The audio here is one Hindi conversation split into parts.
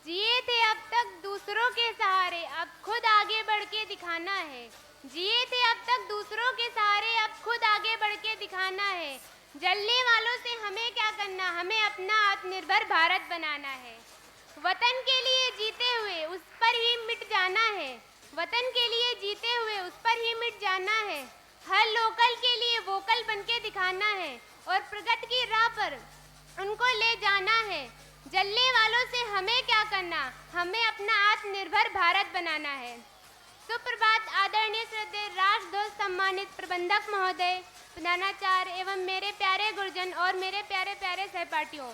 जिए थे अब तक दूसरों के सहारे, अब खुद आगे बढ़ के दिखाना है। जिए थे अब तक दूसरों के सहारे, अब खुद आगे बढ़ के दिखाना है। जलने वालों से हमें क्या करना, हमें अपना आत्मनिर्भर भारत बनाना है। वतन के लिए जीते हुए उस पर ही मिट जाना है। वतन के लिए जीते हुए उस पर ही मिट जाना है। हर लोकल के लिए वोकल बनके दिखाना है और प्रगति की राह पर उनको ले जाना है। जलने वालों से हमें क्या करना, हमें अपना आत्मनिर्भर भारत बनाना है। सुप्रभात आदरणीय श्रद्धेय राष्ट्रध्वज सम्मानित प्रबंधक महोदय, प्रधानाचार्य एवं मेरे प्यारे गुरुजन और मेरे प्यारे प्यारे सहपाठियों।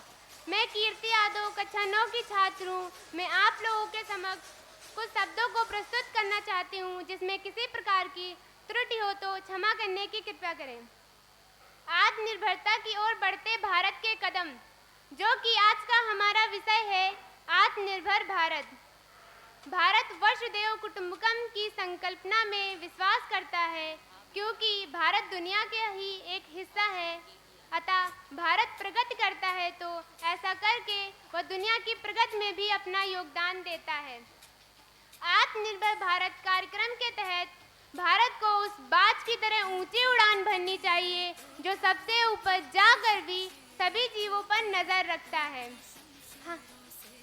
मैं कीर्ति यादव कक्षा 9 की छात्र हूँ। मैं आप लोगों के समक्ष कुछ शब्दों को प्रस्तुत करना चाहती हूँ, जिसमें किसी प्रकार की त्रुटि हो तो क्षमा करने की कृपा करें। आत्मनिर्भरता की ओर बढ़ते भारत के कदम, जो कि आज का हमारा विषय है, आत्मनिर्भर भारत। भारत वसुधैव कुटुंबकम की संकल्पना में विश्वास करता है, क्योंकि भारत दुनिया का ही एक हिस्सा है। अतः भारत प्रगति करता है तो ऐसा करके वह दुनिया की प्रगति में भी अपना योगदान देता है। आत्मनिर्भर भारत कार्यक्रम के तहत भारत को उस बाज की तरह ऊंची उड़ान भरनी चाहिए जो सबसे ऊपर जाकर भी सभी जीवों पर नजर रखता है।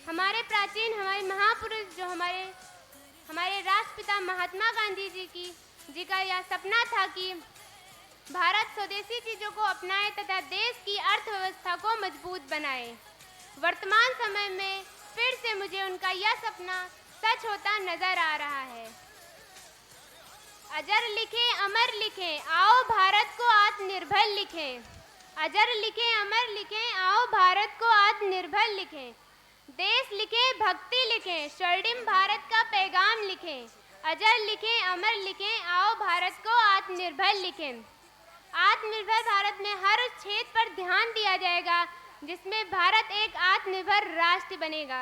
हमारे प्राचीन, हमारे महापुरुष, जो हमारे राष्ट्रपिता महात्मा गांधी जी का यह सपना था कि भारत स्वदेशी चीजों को अपनाए तथा देश की अर्थव्यवस्था को मजबूत बनाए। वर्तमान समय में फिर से मुझे उनका यह सपना सच होता नजर आ रहा है। अजर लिखे अमर लिखे, आओ भारत को आत्मनिर्भर लिखें। अजर लिखे अमर लिखें, आओ भारत को आत्मनिर्भर लिखें। देश लिखे भक्ति लिखें, स्वर्णिम भारत का पैगाम लिखें। अजर लिखे अमर लिखें, आओ भारत को आत्मनिर्भर लिखें। आत्मनिर्भर भारत में हर उस क्षेत्र पर ध्यान दिया जाएगा जिसमें भारत एक आत्मनिर्भर राष्ट्र बनेगा।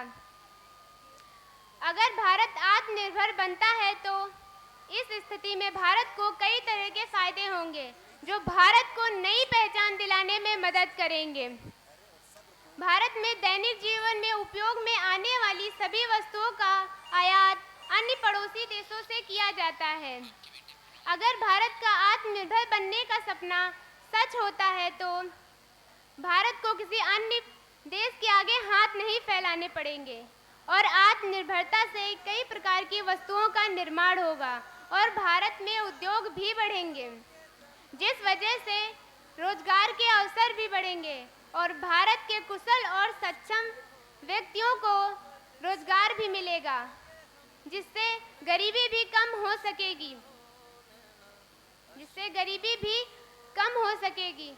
अगर भारत आत्मनिर्भर बनता है तो इस स्थिति में भारत को कई तरह के फायदे होंगे, जो भारत को नई पहचान दिलाने में मदद करेंगे। भारत में दैनिक जीवन में उपयोग में आने वाली सभी वस्तुओं का आयात अन्य पड़ोसी देशों से किया जाता है। अगर भारत का आत्मनिर्भर बनने का सपना सच होता है तो भारत को किसी अन्य देश के आगे हाथ नहीं फैलाने पड़ेंगे और आत्मनिर्भरता से कई प्रकार की वस्तुओं का निर्माण होगा और भारत में उद्योग भी बढ़ेंगे, जिस वजह से रोजगार के अवसर भी बढ़ेंगे और भारत के कुशल और सक्षम व्यक्तियों को रोजगार भी मिलेगा, जिससे गरीबी भी कम हो सकेगी।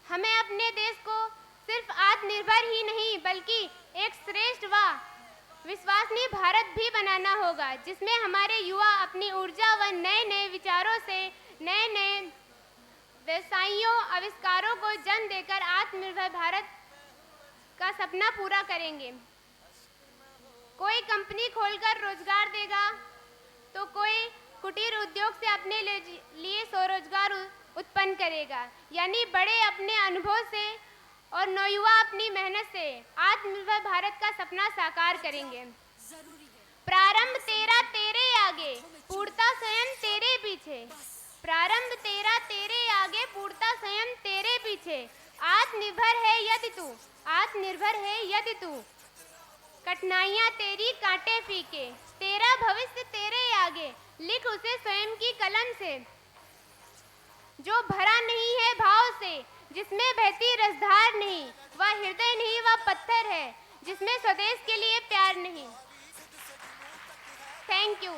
हमें अपने देश को सिर्फ आत्मनिर्भर ही नहीं बल्कि एक श्रेष्ठ व विश्वसनीय भारत भी बनाना होगा, जिसमें हमारे युवा अपनी ऊर्जा व नए नए विचारों से नए नए व्यवसायों आविष्कारों को जन्म देकर आत्मनिर्भर भारत का सपना पूरा करेंगे। कोई कंपनी खोलकर रोजगार देगा तो कोई कुटीर उद्योग से अपने लिए स्वरोजगार उत्पन्न करेगा, यानी बड़े अपने अनुभव से और नौयुवा अपनी मेहनत से आत्मनिर्भर भारत का सपना साकार करेंगे। प्रारंभ तेरा तेरे आगे, पूर्णता स्वयं तेरे पीछे। प्रारंभ तेरा तेरे आगे, पूर्णता स्वयं तेरे पीछे। आत्मनिर्भर है यदि तू, आत्मनिर्भर है यदि तू, कठिनाइयां तेरी कांटे फीके। तेरा भविष्य तेरे आगे, लिख उसे स्वयं की कलम से। जो भरा नहीं है भाव से, जिसमें बहती रसधार नहीं, वह हृदय नहीं, वह पत्थर है जिसमें स्वदेश के लिए प्यार नहीं। Thank you.